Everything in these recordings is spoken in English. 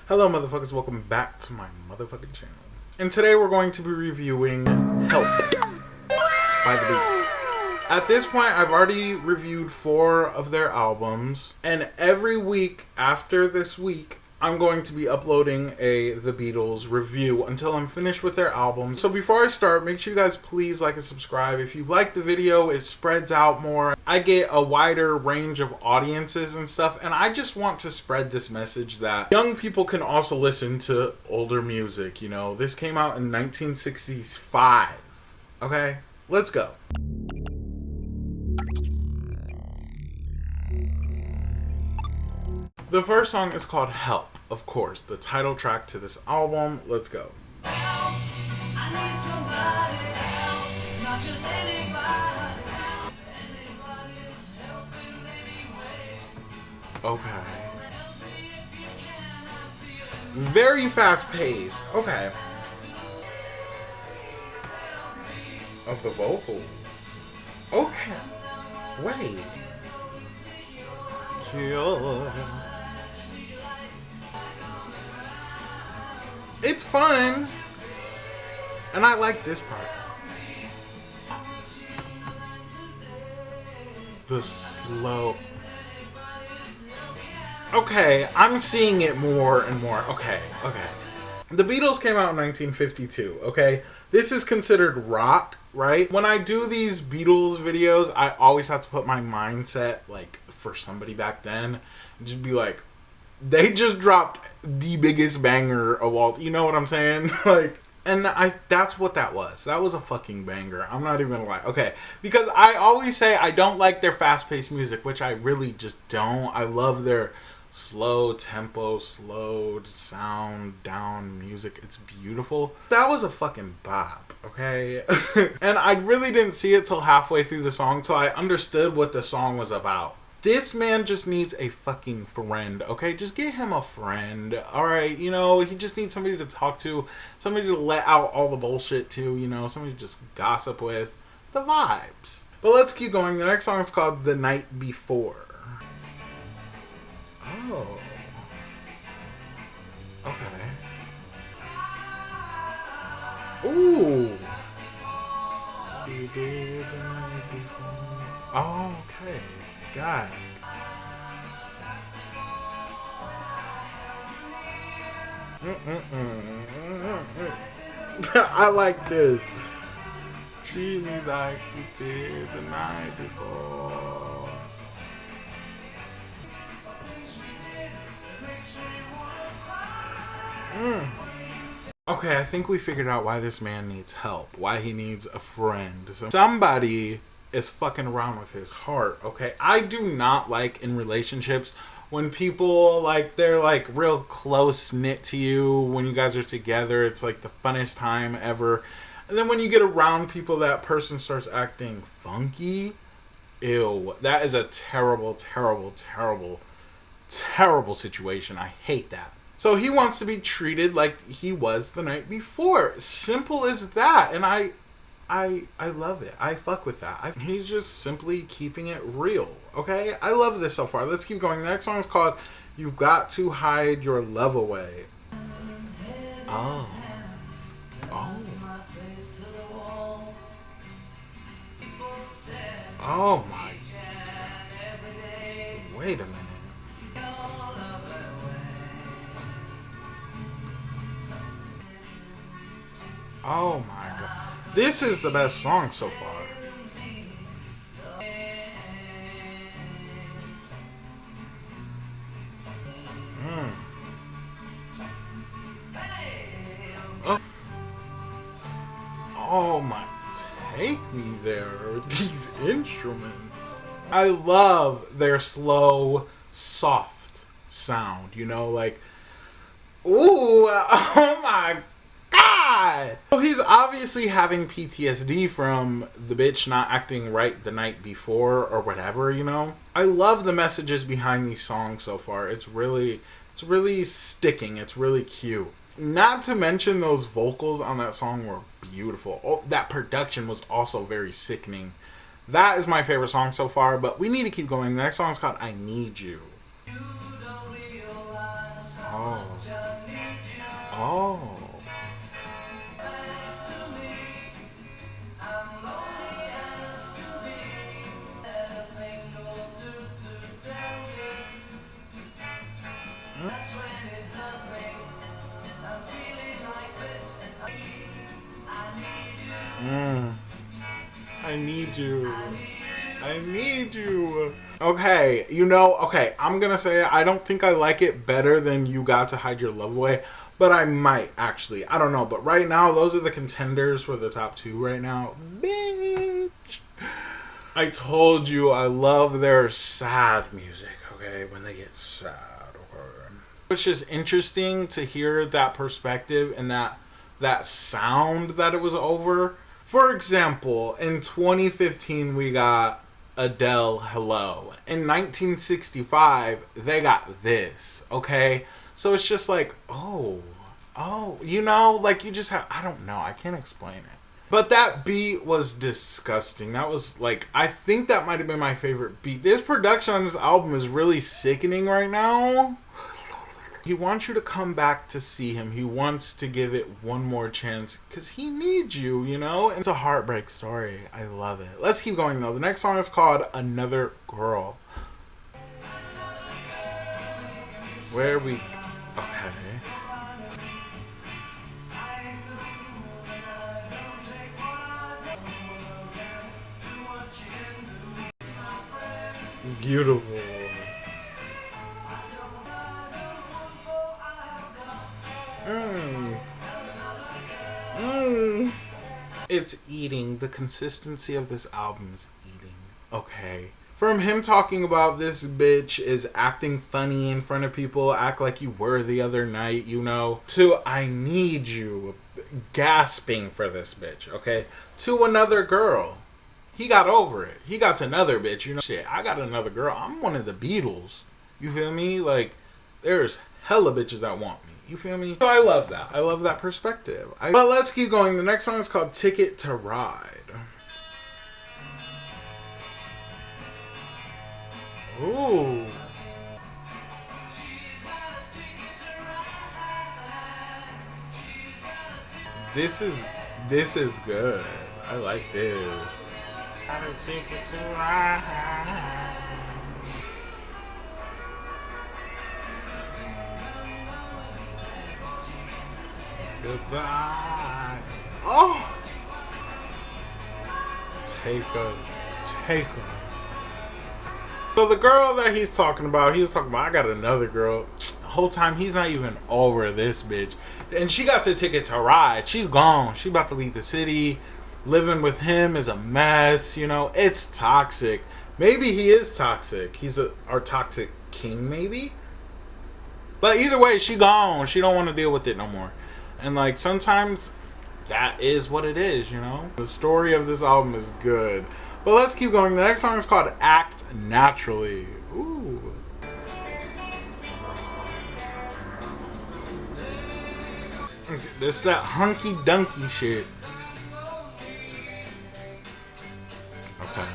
Hello motherfuckers, welcome back to my motherfucking channel. And today we're going to be reviewing Help by the Beatles. At this point, I've already reviewed 4 of their albums, and every week after this week, I'm going to be uploading a The Beatles review until I'm finished with their album. So before I start, make sure you guys please like and subscribe. If you like the video, it spreads out more. I get a wider range of audiences and stuff, and I just want to spread this message that young people can also listen to older music. You know, this came out in 1965. Okay, let's go. The first song is called Help, of course, the title track to this album. Let's go. Help, I need somebody help, not just anybody. Anybody's helping anyway. Okay. Very fast paced. Okay. Of the vocals. Okay. Wait. Cure. It's fun, and I like this part. The slow. Okay, I'm seeing it more and more. Okay. The Beatles came out in 1952, okay? This is considered rock, right? When I do these Beatles videos, I always have to put my mindset, like, for somebody back then, and just be like, they just dropped the biggest banger of all. You know what I'm saying? Like, and that's what that was. That was a fucking banger. I'm not even gonna lie. Okay, because I always say I don't like their fast-paced music, which I really just don't. I love their slow tempo, slowed sound down music. It's beautiful. That was a fucking bop. Okay, and I really didn't see it till halfway through the song till I understood what the song was about. This man just needs a fucking friend, okay? Just get him a friend, alright? You know, he just needs somebody to talk to, somebody to let out all the bullshit to, you know, somebody to just gossip with. The vibes. But let's keep going. The next song is called The Night Before. Oh. Okay. Ooh. You did the night before. Oh, okay. God. I like this. Treat me like you did the night before. Okay, I think we figured out why this man needs help. Why he needs a friend. So somebody is fucking around with his heart, okay? I do not like in relationships when people, like, they're, like, real close-knit to you. When you guys are together, it's, like, the funnest time ever. And then when you get around people, that person starts acting funky. Ew. That is a terrible, terrible, terrible, terrible situation. I hate that. So he wants to be treated like he was the night before. Simple as that. And I love it. I fuck with that. He's just simply keeping it real. Okay? I love this so far. Let's keep going. The next song is called You've Got to Hide Your Love Away. Oh. Oh. Oh my. Wait a minute. Oh my god. This is the best song so far. Oh my. Take me there. These instruments. I love their slow, soft sound. You know, like, ooh, oh my god. So he's obviously having PTSD from the bitch not acting right the night before or whatever, you know. I love the messages behind these songs so far. It's really sticking. It's really cute. Not to mention those vocals on that song were beautiful. Oh, that production was also very sickening. That is my favorite song so far, but we need to keep going. The next song is called I Need You. Oh. Oh. I need you. I need you. Okay, okay, I'm gonna say I don't think I like it better than You Got to Hide Your Love Away, but I might actually. I don't know, but right now, those are the contenders for the top 2 right now. Bitch. I told you I love their sad music, okay, when they get sad. Okay. It's just interesting to hear that perspective and that sound that it was over. For example, in 2015, we got Adele, Hello. In 1965, they got this, okay? So it's just like, like you just have, I don't know, I can't explain it. But that beat was disgusting. That was like, I think that might have been my favorite beat. This production on this album is really sickening right now. He wants you to come back to see him. He wants to give it one more chance because he needs you, And it's a heartbreak story. I love it. Let's keep going, though. The next song is called Another Girl. Where we... Okay. Beautiful. It's eating. The consistency of this album is eating. Okay. From him talking about this bitch is acting funny in front of people, act like you were the other night, to I need you, gasping for this bitch, okay? To another girl. He got over it. He got to another bitch, Shit, I got another girl. I'm one of the Beatles. You feel me? Like, there's hella bitches that want me. You feel me? So I love that. I love that perspective. But let's keep going. The next song is called Ticket to Ride. Ooh. This is good. I like this. Got a ticket to ride. Goodbye. Oh! Take us. So the girl that he's talking about, I got another girl. The whole time he's not even over this bitch. And she got the ticket to ride. She's gone. She about to leave the city. Living with him is a mess, It's toxic. Maybe he is toxic. He's our toxic king, maybe? But either way, she gone. She don't want to deal with it no more. And, like, sometimes that is what it is, The story of this album is good. But let's keep going. The next song is called Act Naturally. Ooh. This that hunky-dunky shit. Okay.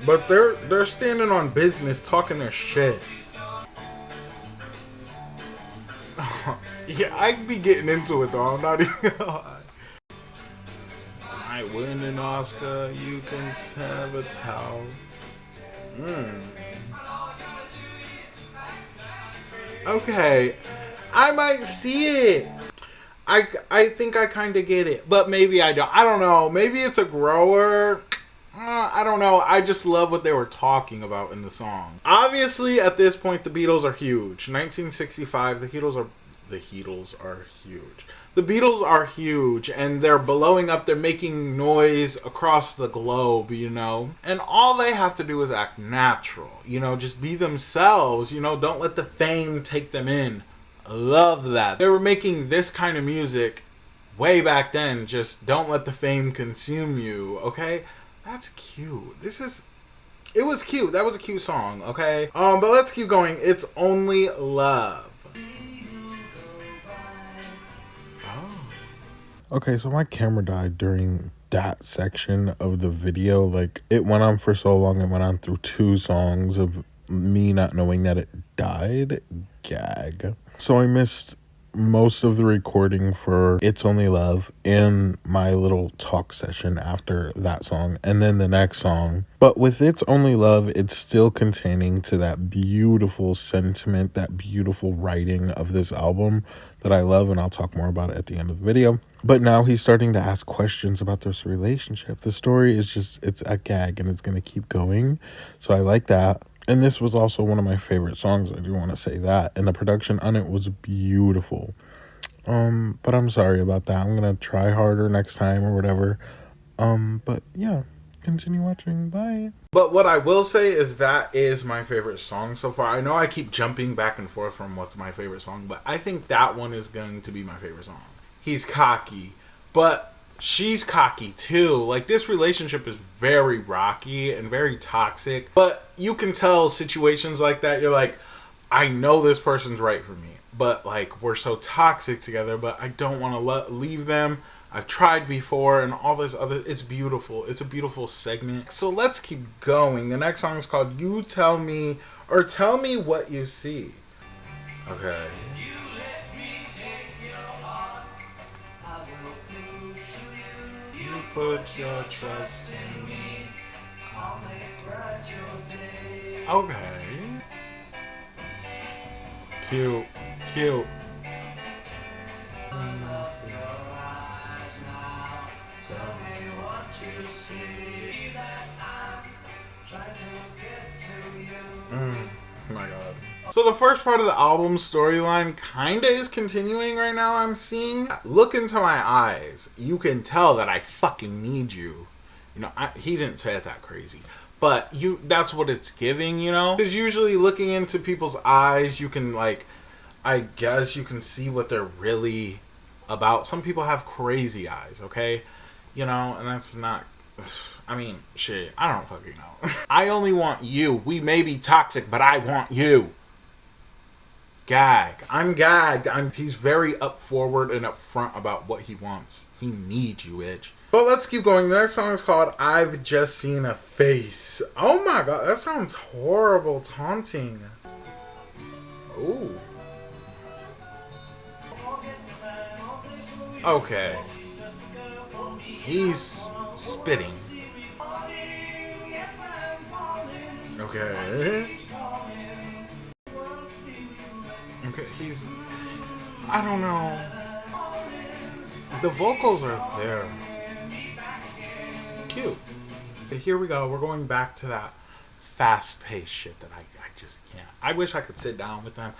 But they're standing on business, talking their shit. Yeah, I be getting into it though. I'm not even. I win an Oscar, you can have a towel. Okay, I might see it. I think I kind of get it, but maybe I don't. I don't know. Maybe it's a grower. I don't know. I just love what they were talking about in the song. Obviously, at this point, the Beatles are huge. 1965, the Beatles are huge. The Beatles are huge, and they're blowing up. They're making noise across the globe, And all they have to do is act natural, Just be themselves, Don't let the fame take them in. Love that. They were making this kind of music way back then. Just don't let the fame consume you, okay? That's cute. It was cute. That was a cute song, okay? But let's keep going. It's Only Love. Okay, so my camera died during that section of the video. Like, it went on for so long. It went on through 2 songs of me not knowing that it died. Gag. So I missed most of the recording for It's Only Love and my little talk session after that song and then the next song. But with It's Only Love, it's still containing to that beautiful sentiment, that beautiful writing of this album that I love, and I'll talk more about it at the end of the video. But now he's starting to ask questions about this relationship. The story is just, it's a gag and it's going to keep going. So I like that. And this was also one of my favorite songs. I do want to say that. And the production on it was beautiful. But I'm sorry about that. I'm going to try harder next time or whatever. But yeah, continue watching. Bye. But what I will say is that is my favorite song so far. I know I keep jumping back and forth from what's my favorite song, but I think that one is going to be my favorite song. He's cocky, but she's cocky too. Like, this relationship is very rocky and very toxic, but you can tell situations like that, you're like, I know this person's right for me, but like, we're so toxic together, but I don't want to leave them. I've tried before and all this other. It's beautiful. It's a beautiful segment. So let's keep going. The next song is called You Tell Me, or Tell Me What You See. Okay. Put your trust in me. I'll make right your day. Okay. Cute. Cute. Open up your eyes now. Tell me what you see. That I'm trying to get to you. Oh my god. So the first part of the album storyline kinda is continuing right now, I'm seeing. Look into my eyes. You can tell that I fucking need you. You know, he didn't say it that crazy. But that's what it's giving, you know? Because usually looking into people's eyes, you can, like, I guess you can see what they're really about. Some people have crazy eyes, okay? You know, and that's not... I mean, shit, I don't fucking know. I only want you. We may be toxic, but I want you. Gag. I'm gagged. He's very up forward and up front about what he wants. He needs you, bitch. But let's keep going. The next song is called I've Just Seen a Face. Oh my god, that sounds horrible, taunting. Ooh. Okay. He's spitting. Okay. Okay, I don't know. The vocals are there. Cute. Okay, here we go. We're going back to that fast-paced shit that I just can't. I wish I could sit down with them.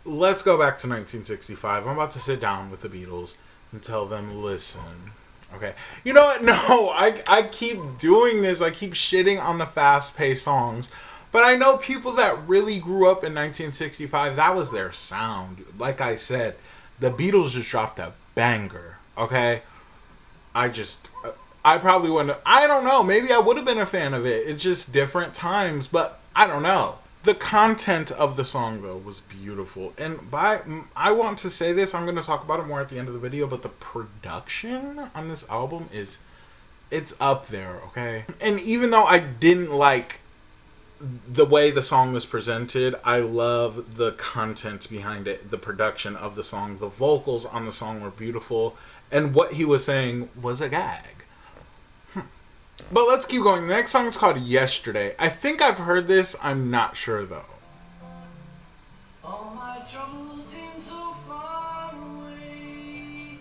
Let's go back to 1965. I'm about to sit down with the Beatles and tell them, listen. Okay. You know what? No, I keep doing this. I keep shitting on the fast-paced songs. But I know people that really grew up in 1965, that was their sound. Like I said, the Beatles just dropped a banger, okay? I probably wouldn't, I don't know, maybe I would have been a fan of it. It's just different times, but I don't know. The content of the song, though, was beautiful. And I want to say this, I'm going to talk about it more at the end of the video, but the production on this album it's up there, okay? And even though I didn't like the way the song was presented, I love the content behind it, the production of the song. The vocals on the song were beautiful, and what he was saying was a gag. But let's keep going. The next song is called Yesterday. I think I've heard this. I'm not sure, though. All my troubles seem so far away.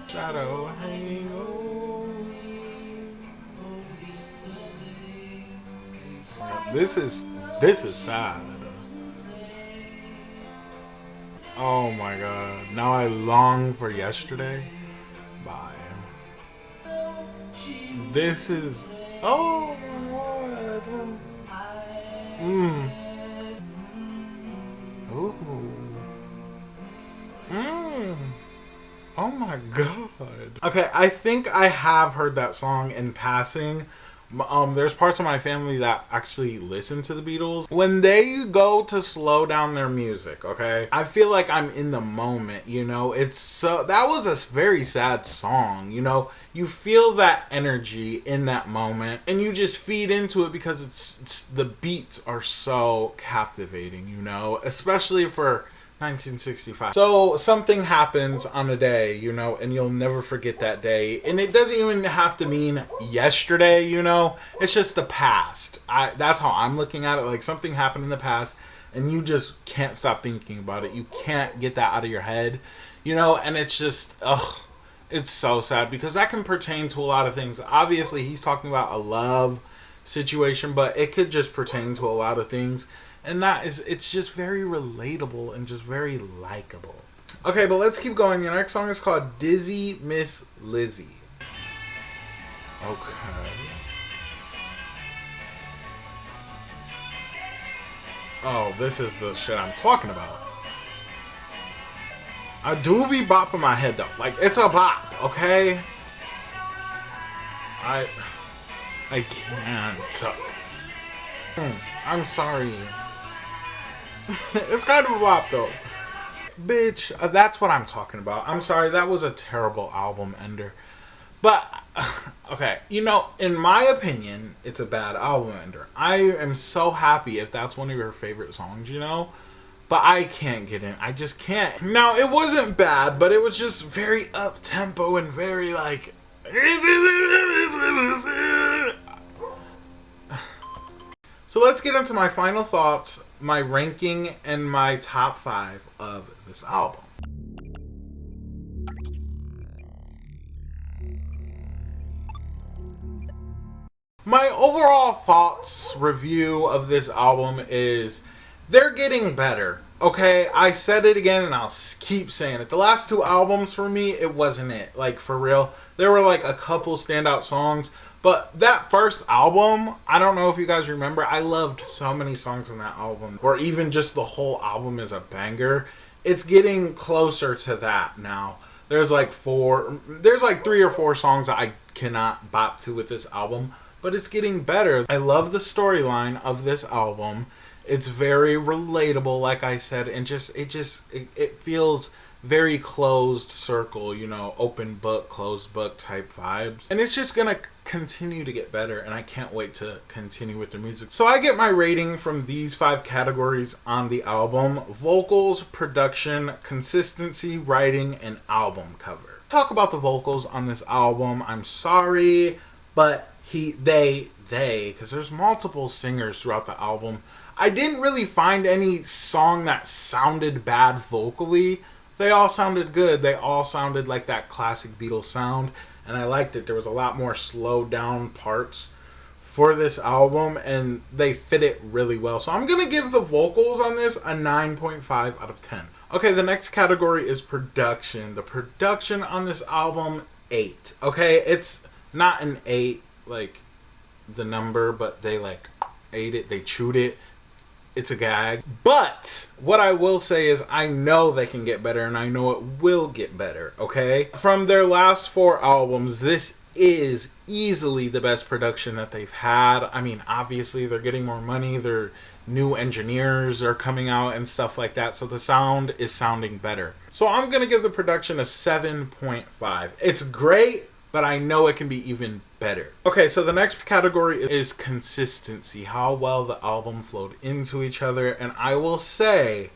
Shadow hanging over. This is sad. Oh my god. Now I long for yesterday. Bye. This is... Oh my god. Ooh. Oh my god. Okay, I think I have heard that song in passing. There's parts of my family that actually listen to the Beatles. When they go to slow down their music, okay, I feel like I'm in the moment, you know. That was a very sad song, you know. You feel that energy in that moment, and you just feed into it because it's the beats are so captivating, you know, especially for 1965. So something happens on a day, you know, and you'll never forget that day. And it doesn't even have to mean yesterday, you know. It's just the past. That's how I'm looking at it. Like, something happened in the past and you just can't stop thinking about it. You can't get that out of your head, you know. And it's just, it's so sad because that can pertain to a lot of things. Obviously, he's talking about a love situation, but it could just pertain to a lot of things. And it's just very relatable and just very likable. Okay, but let's keep going. The next song is called Dizzy Miss Lizzie. Okay. Oh, this is the shit I'm talking about. I do be bopping my head though. Like, it's a bop, okay? I can't. I'm sorry. It's kind of a bop though. Bitch, that's what I'm talking about. I'm sorry, that was a terrible album ender. But, okay, you know, in my opinion, it's a bad album ender. I am so happy if that's one of your favorite songs, you know? But I can't get in. I just can't. Now, it wasn't bad, but it was just very up-tempo and very, like... So let's get into my final thoughts, my ranking, and my top 5 of this album. My overall thoughts review of this album is they're getting better. Okay, I said it again and I'll keep saying it. The last 2 albums for me, it wasn't it. Like, for real. There were like a couple standout songs. But that first album, I don't know if you guys remember, I loved so many songs on that album. Or even just the whole album is a banger. It's getting closer to that now. There's like 3 or 4 songs that I cannot bop to with this album. But it's getting better. I love the storyline of this album. It's very relatable, like I said. And it feels very closed circle, you know, open book, closed book type vibes. And it's just gonna continue to get better, and I can't wait to continue with the music. So I get my rating from these 5 categories on the album: vocals, production, consistency, writing, and album cover. Talk about the vocals on this album. I'm sorry, but they, because there's multiple singers throughout the album. I didn't really find any song that sounded bad vocally. They all sounded good. They all sounded like that classic Beatles sound. And I liked it. There was a lot more slowed down parts for this album. And they fit it really well. So I'm going to give the vocals on this a 9.5 out of 10. Okay, the next category is production. The production on this album, 8. Okay, it's not an 8 like the number, but they like ate it. They chewed it. It's a gag. But what I will say is I know they can get better, and I know it will get better, okay? From their last 4 albums, this is easily the best production that they've had. I mean, obviously, they're getting more money. Their new engineers are coming out and stuff like that, so the sound is sounding better. So I'm going to give the production a 7.5. It's great, but I know it can be even better. Okay, so the next category is consistency. How well the album flowed into each other. And I will say,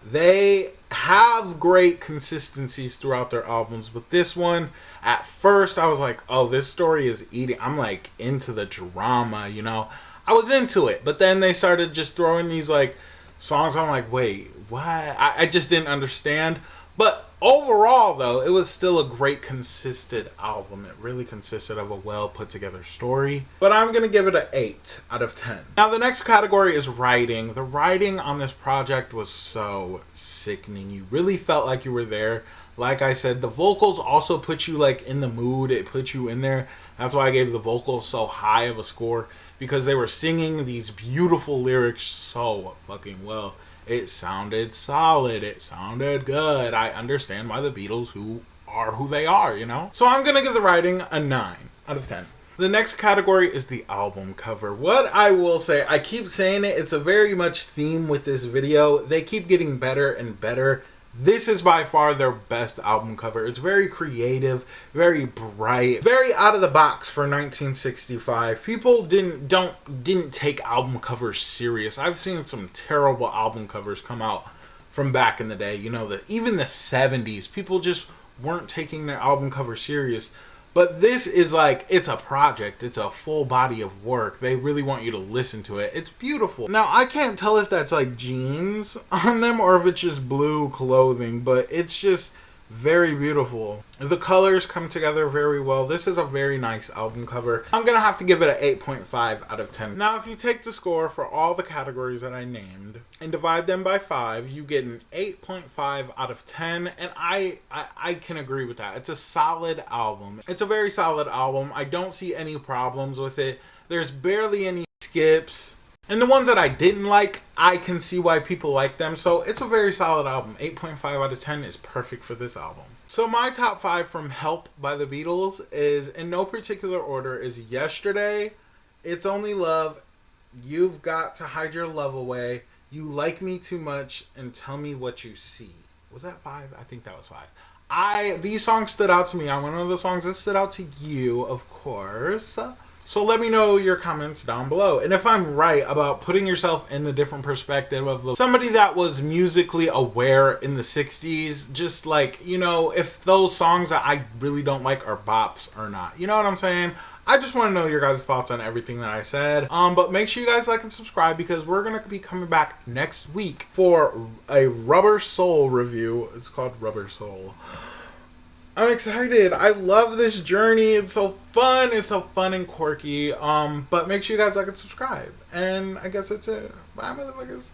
they have great consistencies throughout their albums. But this one, at first, I was like, oh, this story is eating. I'm like into the drama, you know. I was into it. But then they started just throwing these like songs. I'm like, wait, what? I just didn't understand. But overall, though, it was still a great, consistent album. It really consisted of a well-put-together story. But I'm going to give it an 8 out of 10. Now, the next category is writing. The writing on this project was so sickening. You really felt like you were there. Like I said, the vocals also put you, like, in the mood. It put you in there. That's why I gave the vocals so high of a score. Because they were singing these beautiful lyrics so fucking well. It sounded solid. It sounded good. I understand why the Beatles who are who they are, you know? So I'm going to give the writing a 9 out of 10. The next category is the album cover. What I will say, I keep saying it, it's a very much theme with this video. They keep getting better and better. This is by far their best album cover. It's very creative, very bright, very out of the box for 1965. People didn't take album covers serious. I've seen some terrible album covers come out from back in the day. You know, that even the 70s, people just weren't taking their album cover serious. But this is like, it's a project. It's a full body of work. They really want you to listen to it. It's beautiful. Now, I can't tell if that's like jeans on them or if it's just blue clothing, but it's just very beautiful. The colors come together very well. This is a very nice album cover. I'm going to have to give it an 8.5 out of 10. Now, if you take the score for all the categories that I named and divide them by 5, you get an 8.5 out of 10. And I can agree with that. It's a solid album. It's a very solid album. I don't see any problems with it. There's barely any skips. And the ones that I didn't like, I can see why people like them. So it's a very solid album. 8.5 out of 10 is perfect for this album. So my top 5 from Help by the Beatles is, in no particular order, is Yesterday, It's Only Love, You've Got to Hide Your Love Away, You Like Me Too Much, and Tell Me What You See. Was that 5? I think that was 5. These songs stood out to me. I one of the songs that stood out to you, of course. So let me know your comments down below. And if I'm right about putting yourself in a different perspective of somebody that was musically aware in the 60s, just like, you know, if those songs that I really don't like are bops or not. You know what I'm saying? I just want to know your guys' thoughts on everything that I said. But make sure you guys like and subscribe because we're going to be coming back next week for a Rubber Soul review. It's called Rubber Soul. I'm excited. I love this journey. It's so fun. It's so fun and quirky. But make sure you guys like and subscribe. And I guess that's it. Bye, motherfuckers.